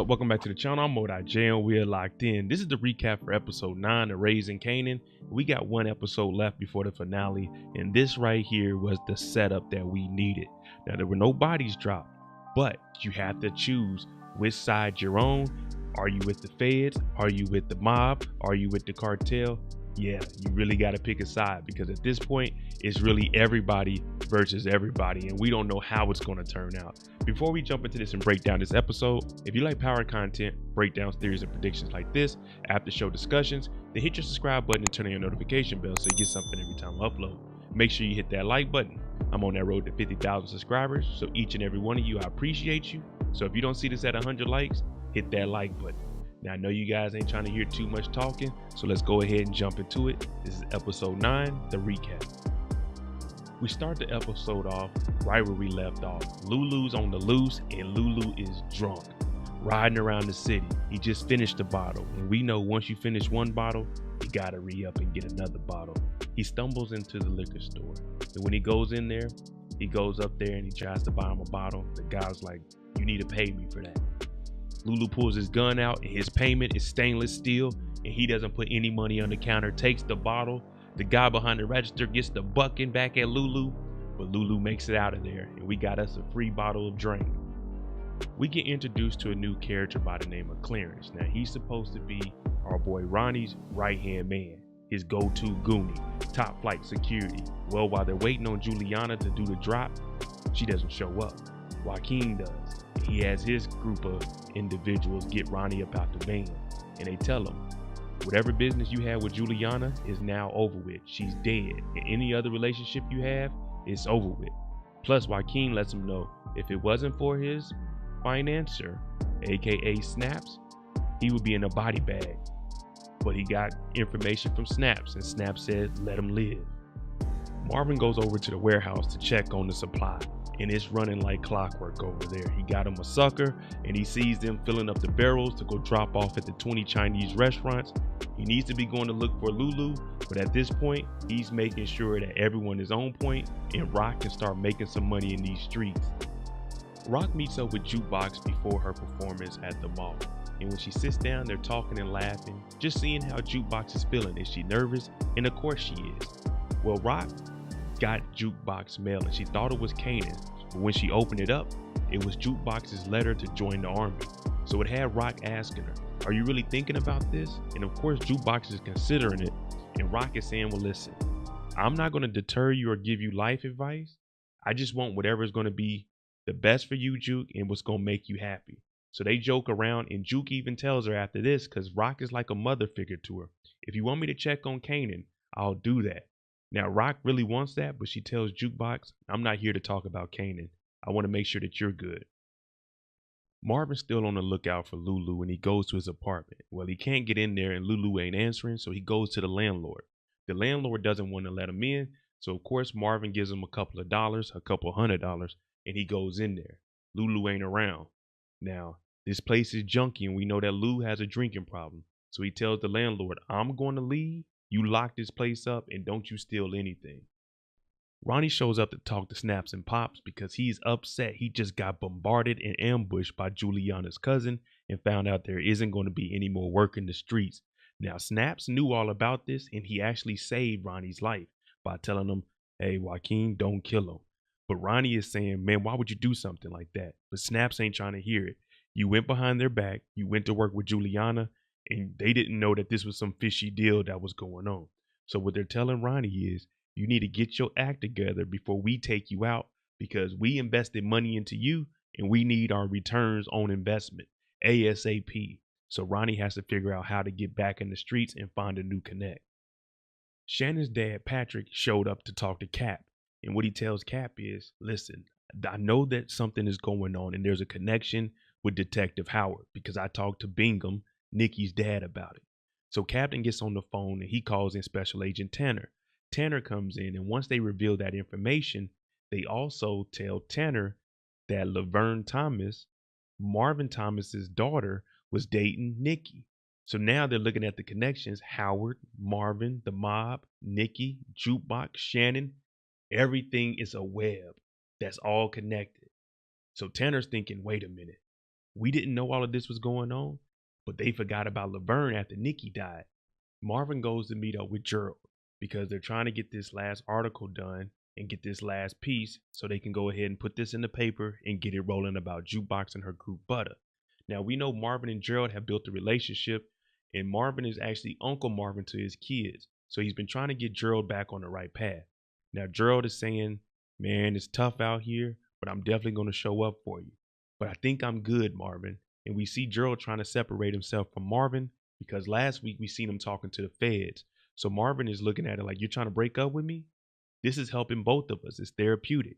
up? Welcome back to the channel. I'm Mo.J and we're locked in. This is the recap for episode 9 of Raising Kanan. We got one episode left before the finale, and this right here was the setup that we needed. Now, there were no bodies dropped, but you have to choose which side you're on. Are you with the feds? Are you with the mob? Are you with the cartel? Yeah, you really got to pick a side, because at this point, it's really everybody versus everybody, and we don't know how it's going to turn out. Before we jump into this and break down this episode, if you like power content, breakdowns, theories, and predictions like this, after show discussions, then hit your subscribe button and turn on your notification bell so you get something every time I upload. Make sure you hit that like button. I'm on that road to 50,000 subscribers, so each and every one of you, I appreciate you. So if you don't see this at 100 likes, hit that like button. Now, I know you guys ain't trying to hear too much talking, so let's go ahead and jump into it. This is episode 9, the recap. We start the episode off right where we left off. Lulu's on the loose, and Lulu is drunk, riding around the city. He just finished the bottle, and we know once you finish one bottle, you gotta re-up and get another bottle. He stumbles into the liquor store, and when he goes in there, he goes up there and he tries to buy him a bottle. The guy's like, "You need to pay me for that." Lulu pulls his gun out, and his payment is stainless steel, and he doesn't put any money on the counter, takes the bottle. The guy behind the register gets the bucking back at Lulu, but Lulu makes it out of there, and we got us a free bottle of drink. We get introduced to a new character by the name of Clarence. Now, he's supposed to be our boy Ronnie's right-hand man, his go-to goonie, top flight security. Well, while they're waiting on Juliana to do the drop, she doesn't show up. Joaquin does. He has his group of individuals get Ronnie up out the van, and they tell him, whatever business you had with Juliana is now over with. She's dead, and any other relationship you have is over with. Plus, Joaquin lets him know if it wasn't for his financier, aka Snaps, he would be in a body bag. But he got information from Snaps, and Snaps said let him live. Marvin goes over to the warehouse to check on the supply, and it's running like clockwork over there. He got him a sucker, and he sees them filling up the barrels to go drop off at the 20 Chinese restaurants. He needs to be going to look for Lulu, but at this point, he's making sure that everyone is on point and Rock can start making some money in these streets. Rock meets up with Jukebox before her performance at the mall, and when she sits down, they're talking and laughing, just seeing how Jukebox is feeling. Is she nervous? And of course she is. Well, Rock got Jukebox mail, and she thought it was Kanan, but when she opened it up, it was Jukebox's letter to join the army. So it had Rock asking her, "Are you really thinking about this?" And of course Jukebox is considering it, and Rock is saying, "Well, listen, I'm not going to deter you or give you life advice. I just want whatever is going to be the best for you, Juke, and what's going to make you happy." So they joke around, and Juke even tells her after this, because Rock is like a mother figure to her, "If you want me to check on Kanan, I'll do that." Now, Rock really wants that, but she tells Jukebox, "I'm not here to talk about Kanan. I want to make sure that you're good." Marvin's still on the lookout for Lulu, and he goes to his apartment. Well, he can't get in there, and Lulu ain't answering, so he goes to the landlord. The landlord doesn't want to let him in, so of course Marvin gives him a couple of dollars, a couple $100, and he goes in there. Lulu ain't around. Now, this place is junky, and we know that Lou has a drinking problem, so he tells the landlord, "I'm going to leave. You lock this place up, and don't you steal anything." Ronnie shows up to talk to Snaps and Pops because he's upset. He just got bombarded and ambushed by Juliana's cousin and found out there isn't going to be any more work in the streets. Now, Snaps knew all about this, and he actually saved Ronnie's life by telling him, "Hey, Joaquin, don't kill him." But Ronnie is saying, "Man, why would you do something like that?" But Snaps ain't trying to hear it. You went behind their back, you went to work with Juliana, and they didn't know that this was some fishy deal that was going on. So what they're telling Ronnie is, you need to get your act together before we take you out, because we invested money into you and we need our returns on investment ASAP. So Ronnie has to figure out how to get back in the streets and find a new connect. Shannon's dad, Patrick, showed up to talk to Cap, and what he tells Cap is, "Listen, I know that something is going on and there's a connection with Detective Howard, because I talked to Bingham, Nikki's dad, about it." So Captain gets on the phone and he calls in Special Agent Tanner. Tanner comes in, and once they reveal that information, they also tell Tanner that Laverne Thomas, Marvin Thomas's daughter, was dating Nikki. So now they're looking at the connections: Howard, Marvin, the mob, Nikki, Jukebox, Shannon. Everything is a web that's all connected. So Tanner's thinking, wait a minute, We didn't know all of this was going on, but they forgot about Laverne after Nikki died. Marvin goes to meet up with Gerald because they're trying to get this last article done and get this last piece so they can go ahead and put this in the paper and get it rolling about Jukebox and her group Butter. Now we know Marvin and Gerald have built a relationship, and Marvin is actually Uncle Marvin to his kids. So he's been trying to get Gerald back on the right path. Now Gerald is saying, man, it's tough out here, but I'm definitely going to show up for you. But I think I'm good, Marvin. And we see Gerald trying to separate himself from Marvin because last week we seen him talking to the feds. So Marvin is looking at it like, you're trying to break up with me? This is helping both of us. It's therapeutic.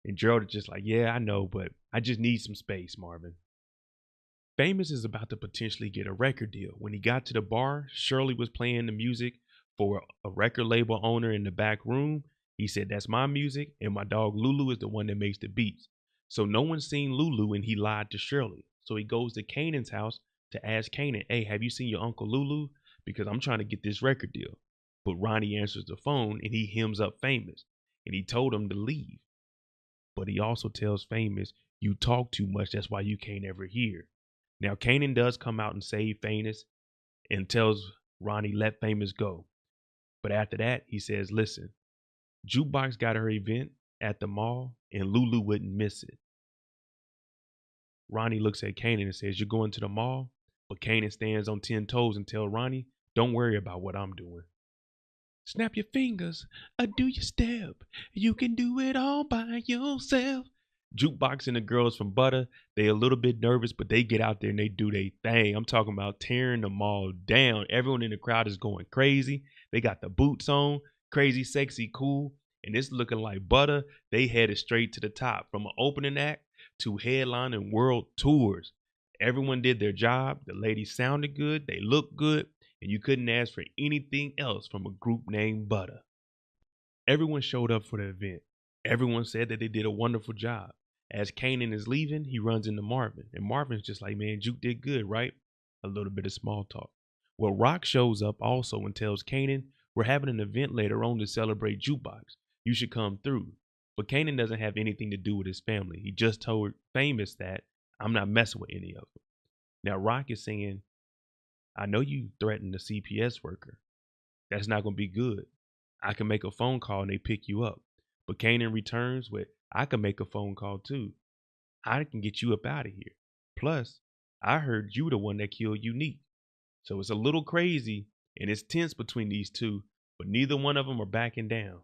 And Gerald is just like, yeah, I know, but I just need some space, Marvin. Famous is about to potentially get a record deal. When he got to the bar, Shirley was playing the music for a record label owner in the back room. He said, that's my music, and my dog Lulu is the one that makes the beats. So no one's seen Lulu, and he lied to Shirley. So he goes to Kanan's house to ask Kanan, hey, have you seen your Uncle Lulu? Because I'm trying to get this record deal. But Ronnie answers the phone, and he hems up Famous, and he told him to leave. But he also tells Famous, you talk too much, that's why you can't ever hear. Now, Kanan does come out and save Famous and tells Ronnie, let Famous go. But after that, he says, listen, Jukebox got her event at the mall and Lulu wouldn't miss it. Ronnie looks at Kanan and says, you're going to the mall? But Kanan stands on 10 toes and tells Ronnie, don't worry about what I'm doing. Snap your fingers, do your step. You can do it all by yourself. Jukebox and the girls from Butter, they a little bit nervous, but they get out there and they do their thing. I'm talking about tearing them all down. Everyone in the crowd is going crazy. They got the boots on, crazy, sexy, cool. And it's looking like Butter. They headed straight to the top from an opening act to headlining world tours. Everyone did their job. The ladies sounded good. They looked good. And you couldn't ask for anything else from a group named Butter. Everyone showed up for the event. Everyone said that they did a wonderful job. As Kanan is leaving, he runs into Marvin. And Marvin's just like, man, Juke did good, right? A little bit of small talk. Well, Rock shows up also and tells Kanan, we're having an event later on to celebrate Jukebox. You should come through. But Kanan doesn't have anything to do with his family. He just told Famous that I'm not messing with any of them. Now, Rock is saying, I know you threatened the CPS worker. That's not going to be good. I can make a phone call and they pick you up. But Kanan returns with, I can make a phone call too. I can get you up out of here. Plus, I heard you the one that killed Unique. So it's a little crazy and it's tense between these two, but neither one of them are backing down.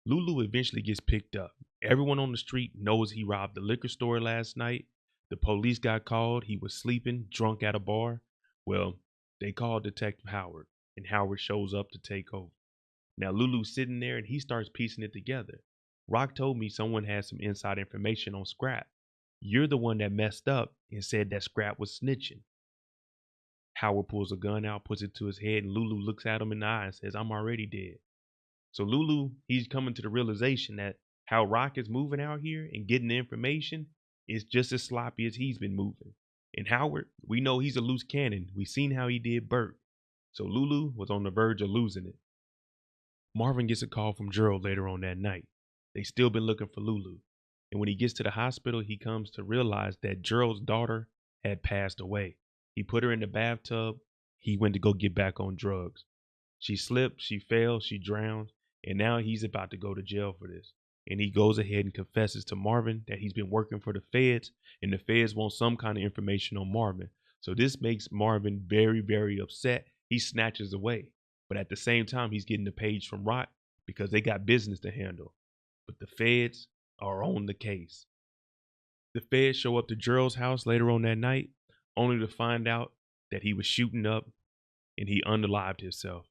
Lulu eventually gets picked up. Everyone on the street knows he robbed the liquor store last night. The police got called. He was sleeping, drunk at a bar. Well, they called Detective Howard, and Howard shows up to take over. Now Lulu's sitting there and he starts piecing it together. Rock told me someone has some inside information on Scrap. You're the one that messed up and said that Scrap was snitching. Howard pulls a gun out, puts it to his head, and Lulu looks at him in the eye and says, I'm already dead. So Lulu, he's coming to the realization that how Rock is moving out here and getting the information is just as sloppy as he's been moving. And Howard, we know he's a loose cannon. We've seen how he did Burt. So Lulu was on the verge of losing it. Marvin gets a call from Gerald later on that night. They still been looking for Lulu. And when he gets to the hospital, he comes to realize that Gerald's daughter had passed away. He put her in the bathtub. He went to go get back on drugs. She slipped, she fell, she drowned, and now he's about to go to jail for this. And he goes ahead and confesses to Marvin that he's been working for the feds, and the feds want some kind of information on Marvin. So this makes Marvin very, very upset. He snatches away. But at the same time, he's getting the page from Rock because they got business to handle. But the feds are on the case. The feds show up to Gerald's house later on that night, only to find out that he was shooting up and he unalived himself.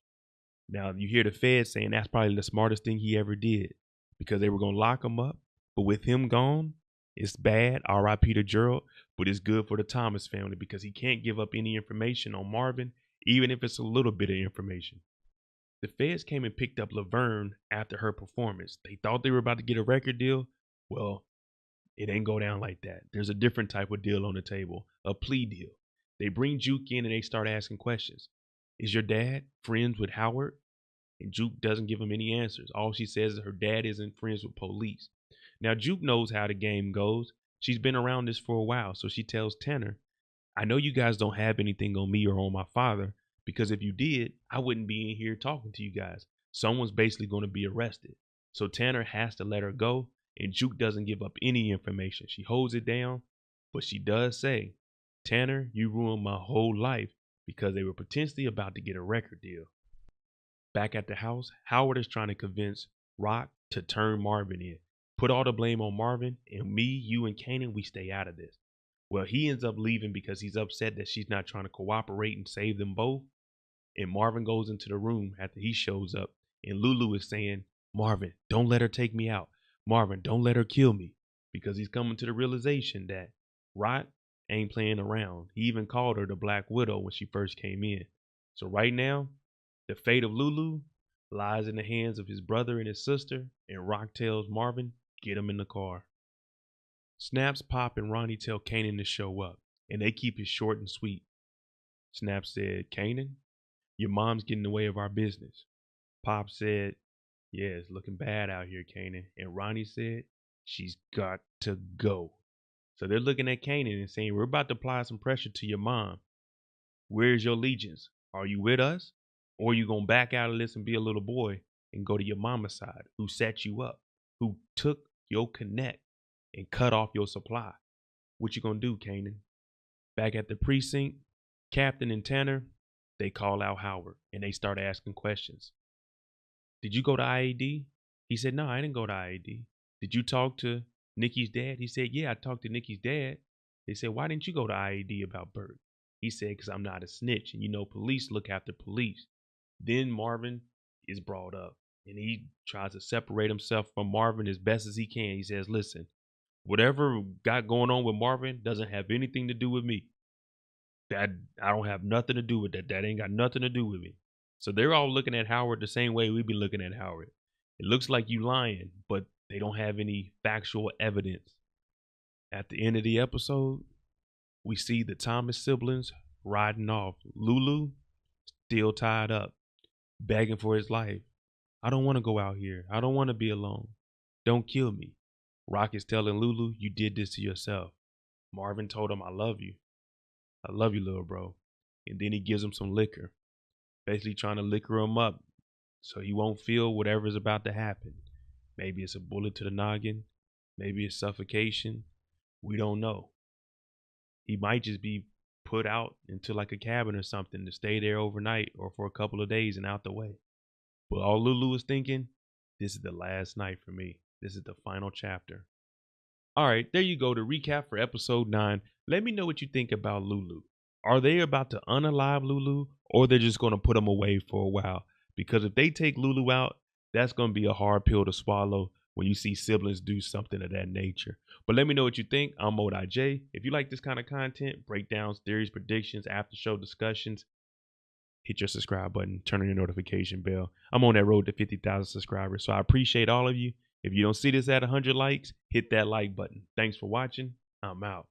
Now, you hear the feds saying that's probably the smartest thing he ever did because they were going to lock him up. But with him gone, it's bad, RIP to Gerald, but it's good for the Thomas family because he can't give up any information on Marvin, even if it's a little bit of information. The feds came and picked up Laverne after her performance. They thought they were about to get a record deal. Well, it ain't go down like that. There's a different type of deal on the table, a plea deal. They bring Juke in and they start asking questions. Is your dad friends with Howard? And Juke doesn't give him any answers. All she says is her dad isn't friends with police. Now, Juke knows how the game goes. She's been around this for a while, so she tells Tanner, I know you guys don't have anything on me or on my father, because if you did, I wouldn't be in here talking to you guys. Someone's basically going to be arrested. So Tanner has to let her go, and Juke doesn't give up any information. She holds it down, but she does say, Tanner, you ruined my whole life, because they were potentially about to get a record deal. Back at the house, Howard is trying to convince Rock to turn Marvin in. Put all the blame on Marvin, and me, you, and Kanan, we stay out of this. Well, he ends up leaving because he's upset that she's not trying to cooperate and save them both. And Marvin goes into the room after he shows up, and Lulu is saying, Marvin, don't let her take me out. Marvin, don't let her kill me. Because he's coming to the realization that Rock ain't playing around. He even called her the Black Widow when she first came in. So right now, the fate of Lulu lies in the hands of his brother and his sister, and Rock tells Marvin, get him in the car. Snaps, Pop, and Ronnie tell Kanan to show up, and they keep it short and sweet. Snaps said, Kanan, your mom's getting in the way of our business. Pop said, yeah, it's looking bad out here, Kanan. And Ronnie said, she's got to go. So they're looking at Kanan and saying, we're about to apply some pressure to your mom. Where's your allegiance? Are you with us? Or are you going to back out of this and be a little boy and go to your mama's side, who set you up, who took your connect and cut off your supply? What you going to do, Kanan? Back at the precinct, Captain and Tanner, they call out Howard and they start asking questions. Did you go to IAD? He said, no, I didn't go to IAD. Did you talk to Nikki's dad? He said, yeah, I talked to Nikki's dad. They said, why didn't you go to IAD about Bert? He said, because I'm not a snitch, and you know police look after police. Then Marvin is brought up, and he tries to separate himself from Marvin as best as he can. He says, listen, whatever got going on with Marvin doesn't have anything to do with me. That I don't have nothing to do with that. That ain't got nothing to do with me. So they're all looking at Howard the same way we be looking at Howard. It looks like you lying, but they don't have any factual evidence. At the end of the episode, we see the Thomas siblings riding off. Lulu still tied up, begging for his life. I don't want to go out here. I don't want to be alone. Don't kill me. Rock is telling Lulu, you did this to yourself. Marvin told him, I love you. I love you, little bro. And then he gives him some liquor, basically trying to liquor him up so he won't feel whatever's about to happen. Maybe it's a bullet to the noggin. Maybe it's suffocation. We don't know. He might just be put out into like a cabin or something to stay there overnight or for a couple of days and out the way. But all Lulu is thinking, this is the last night for me. This is the final chapter. All right, there you go. The recap for episode 9. Let me know what you think about Lulu. Are they about to unalive Lulu, or they're just going to put him away for a while? Because if they take Lulu out, that's going to be a hard pill to swallow when you see siblings do something of that nature. But let me know what you think. I'm J. If you like this kind of content, breakdowns, theories, predictions, after show discussions, hit your subscribe button, turn on your notification bell. I'm on that road to 50,000 subscribers, so I appreciate all of you. If you don't see this at 100 likes, hit that like button. Thanks for watching. I'm out.